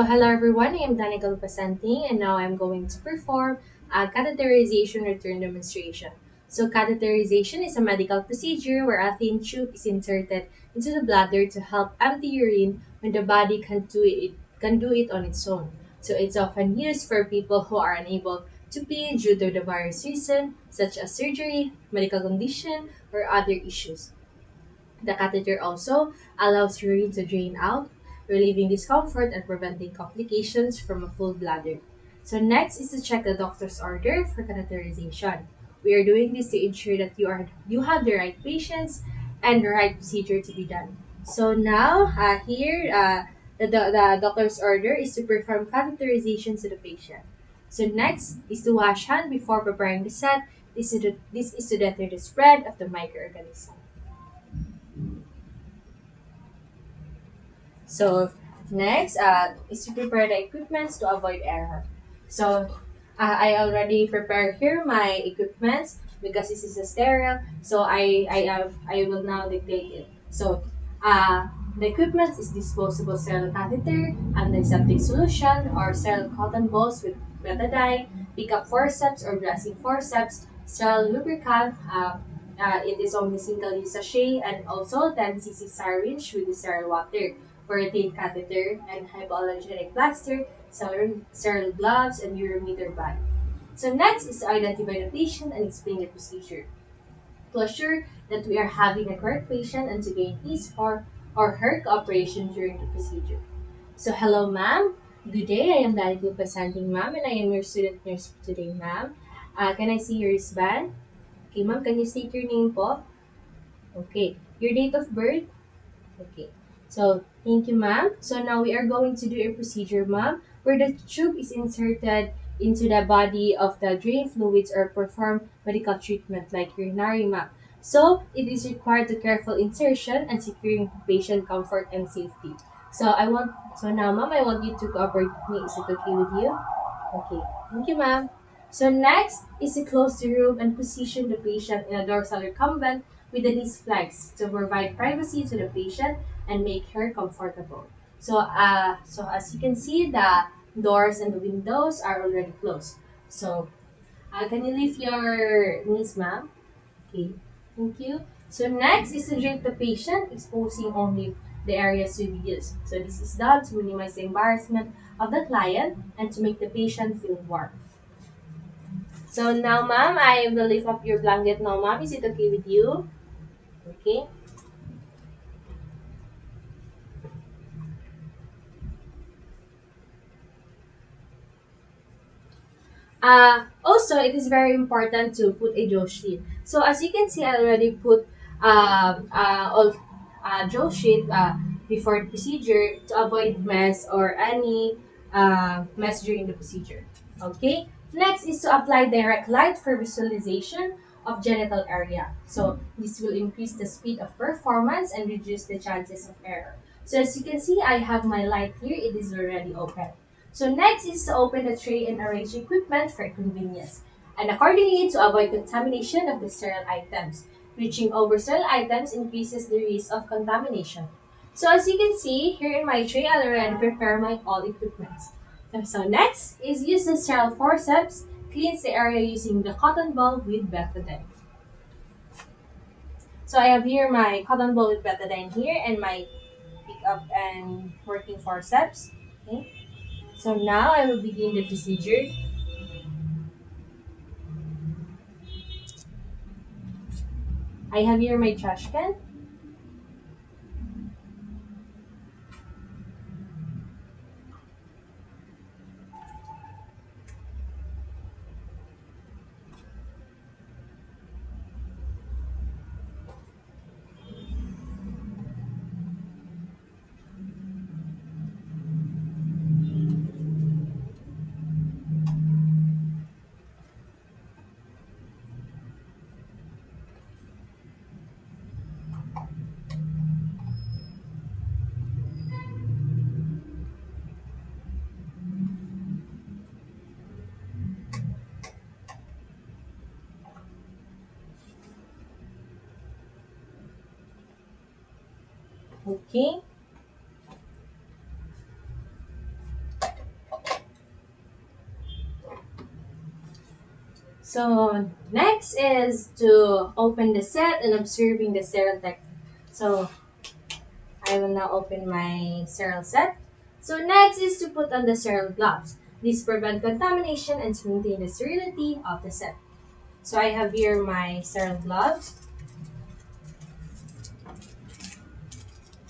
Hello everyone, I am Danica Pasanting and now I'm going to perform a catheterization return demonstration. Catheterization is a medical procedure where a thin tube is inserted into the bladder to help empty urine when the body can do it on its own. It's often used for people who are unable to pee due to the various reasons such as surgery, medical condition, or other issues. The catheter also allows urine to drain out, relieving discomfort and preventing complications from a full bladder. Next is to check the doctor's order for catheterization. We are doing this to ensure that you have the right patients and the right procedure to be done. The doctor's order is to perform catheterization to the patient. Next is to wash hand before preparing the set. This is to deter the spread of the microorganism. So next is to prepare the equipments to avoid error. I already prepared here my equipments because this is a sterile. I will now dictate it. The equipment is disposable sterile catheter, antiseptic solution, or sterile cotton balls with betadine, pickup forceps or dressing forceps, sterile lubricant. It is only single-use sachet, and also 10 cc syringe with the sterile water for a tape catheter and hypoallergenic plaster, sterile gloves, and urometer bag. Next is to identify the patient and explain the procedure. To assure that we are having a correct patient and to gain his or her cooperation during the procedure. Hello ma'am. Good day. I am Danica presenting ma'am and I am your student nurse today ma'am. Can I see your wristband? Okay ma'am, can you state your name po? Okay. Your date of birth? Okay. Thank you, ma'am. Now we are going to do a procedure, ma'am, where the tube is inserted into the body of the drain fluids or perform medical treatment like urinary map. It is required to careful insertion and securing patient comfort and safety. Now, ma'am, I want you to cooperate with me. Is it okay with you? Okay. Thank you, ma'am. Next is to close the room and position the patient in a dorsal recumbent with the knees flexed to provide privacy to the patient and make her comfortable. As you can see, the doors and the windows are already closed. Can you lift your knees, ma'am? Okay, thank you. Next is to drape the patient, exposing only the areas to be used. This is done to minimize the embarrassment of the client and to make the patient feel warm. Now, ma'am, I will lift up your blanket now, ma'am. Is it okay with you? Okay. Also, it is very important to put a jaw sheet. As you can see, I already put all jaw sheet before the procedure to avoid mess or any mess during the procedure. Okay. Next is to apply direct light for visualization of genital area. This will increase the speed of performance and reduce the chances of error. As you can see, I have my light here. It is already open. Next is to open the tray and arrange equipment for convenience, and accordingly to avoid contamination of the sterile items. Reaching over sterile items increases the risk of contamination. As you can see, here in my tray, I already prepare my all equipments. Next is use the sterile forceps, cleans the area using the cotton ball with betadine. I have here my cotton ball with betadine here and my pick up and working forceps. Okay. Now I will begin the procedure. I have here my trash can. Okay. So next is to open the set and observing the sterile tech. So I will now open my sterile set. So next is to put on the sterile gloves. These prevent contamination and to maintain the sterility of the set. So I have here my sterile gloves.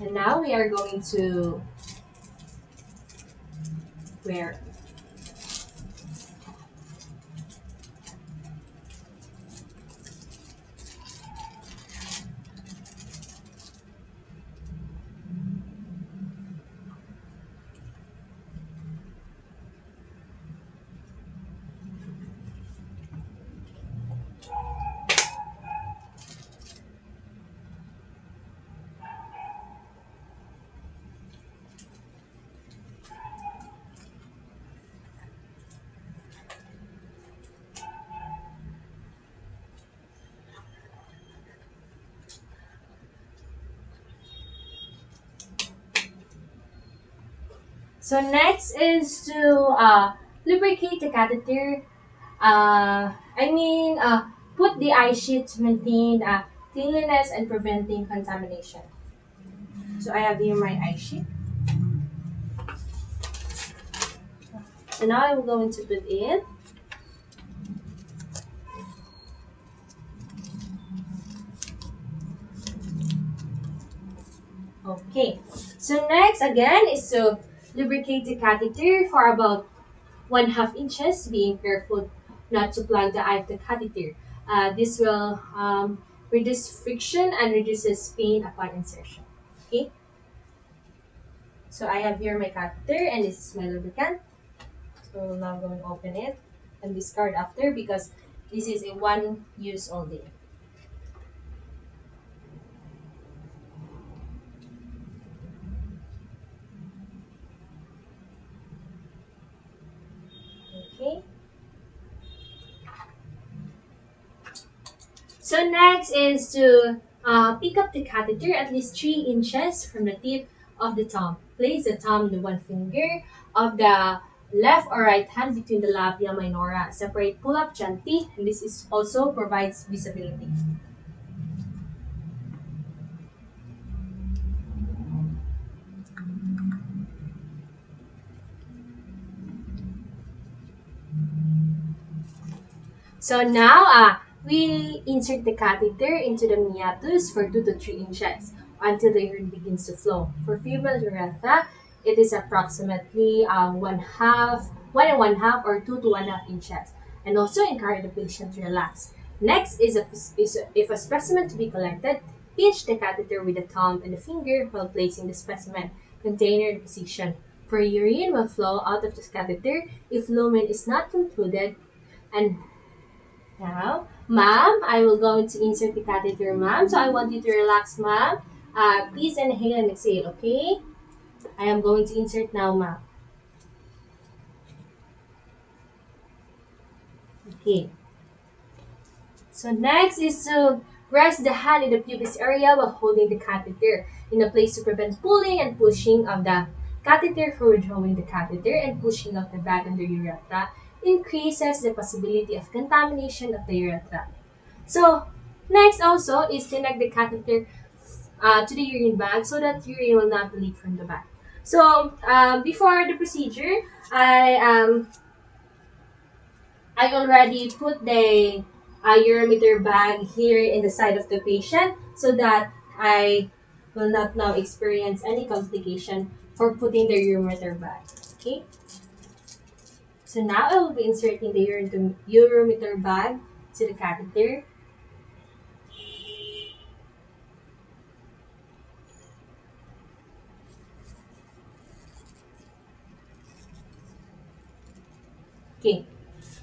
And now we are going to wear. So next is to lubricate the catheter. Put the eye sheet to maintain cleanliness and preventing contamination. So I have here my eye sheet. So now I'm going to put in. Okay. So next again is to lubricate the catheter for about 1/2 inches, being careful not to plug the eye of the catheter. This will reduce friction and reduces pain upon insertion. Okay. So I have here my catheter and this is my lubricant. So now I'm going to open it and discard after because this is a one use only. Okay. So next is to pick up the catheter at least 3 inches from the tip of the thumb. Place the thumb in the one finger of the left or right hand between the labia minora. Separate pull up gently, and this is also provides visibility. So now we insert the catheter into the meatus for 2 to 3 inches until the urine begins to flow. For female urethra, it is approximately 1.5 or 2 to 1.5 inches. And also encourage the patient to relax. Next if a specimen to be collected, pinch the catheter with the thumb and the finger while placing the specimen container in position. For urine will flow out of the catheter if lumen is not concluded. And now, ma'am, I will go to insert the catheter, ma'am. So I want you to relax, ma'am. Please inhale and exhale, okay? I am going to insert now, ma'am. Okay. So next is to rest the hand in the pubis area while holding the catheter in a place to prevent pulling and pushing of the catheter. For withdrawing the catheter and pushing of the bag under urethra increases the possibility of contamination of the urethra. So next also is connect the catheter to the urine bag so that urine will not leak from the bag. So before the procedure, I already put the urometer bag here in the side of the patient so that I will not now experience any complication for putting the urometer bag. Okay. So now I will be inserting the urometer bag to the catheter. Okay.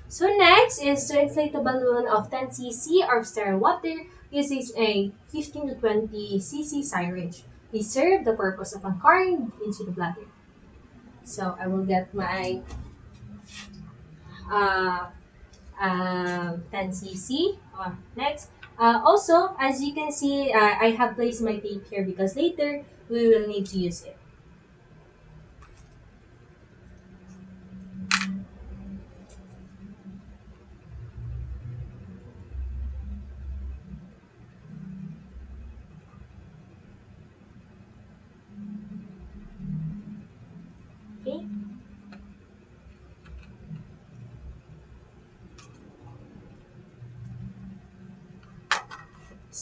So next is to inflate a balloon of 10 cc of sterile water. This is a 15 to 20 cc syringe. They serve the purpose of anchoring into the bladder. So I will get my uh, 10 cc. Next. Also, as you can see, I have placed my tape here because later we will need to use it.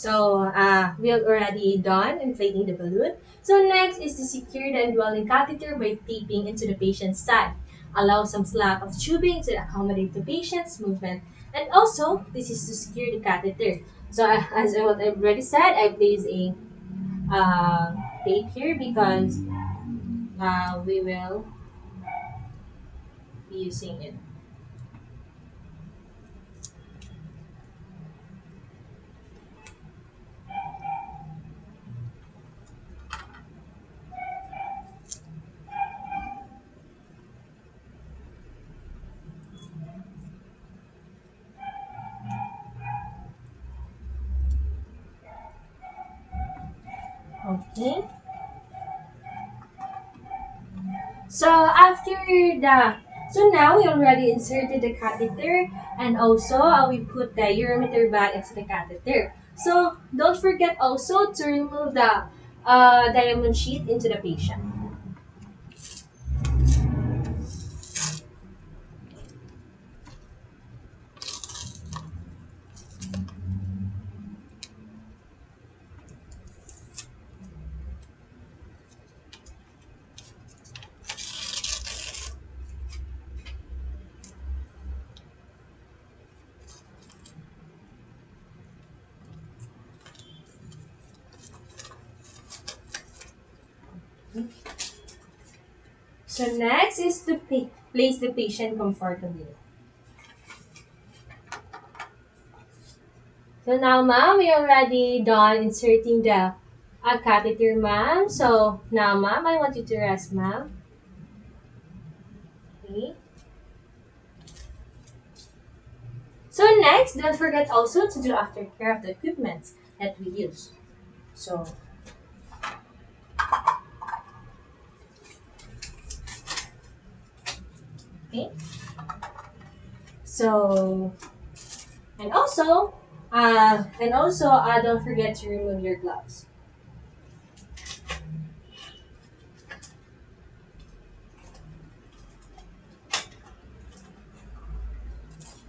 So we have already done inflating the balloon. So next is to secure the indwelling catheter by taping into the patient's side. Allow some slack of tubing to accommodate the patient's movement. And also, this is to secure the catheter. So as what I've already said, I place a tape here because we will be using it. Okay. So after the so now we already inserted the catheter and also we put the urometer bag into the catheter. So don't forget also to remove the diamond sheet into the patient. So next is to place the patient comfortably. So now, ma'am, we already done inserting the catheter, ma'am. So now, ma'am, I want you to rest, ma'am. Okay. So next, don't forget also to do aftercare of the equipment that we use. So, okay. So, and also, don't forget to remove your gloves.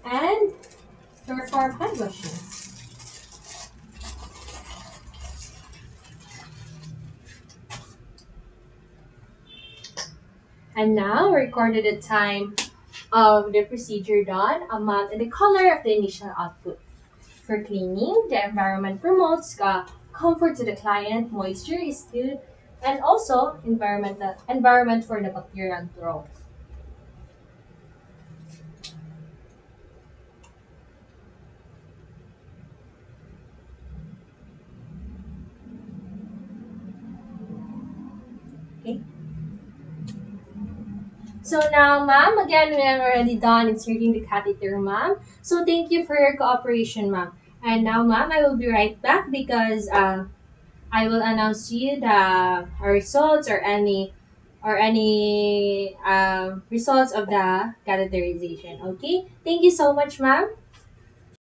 And perform hand washing. And now, recorded the time of the procedure done, amount, and the color of the initial output. For cleaning, the environment promotes comfort to the client, moisture is good, and also environment for the bacterial growth. Okay. So now, ma'am, again, we are already done inserting the catheter, ma'am. So thank you for your cooperation, ma'am. And now, ma'am, I will be right back because I will announce to you the results or any results of the catheterization. Okay. Thank you so much, ma'am.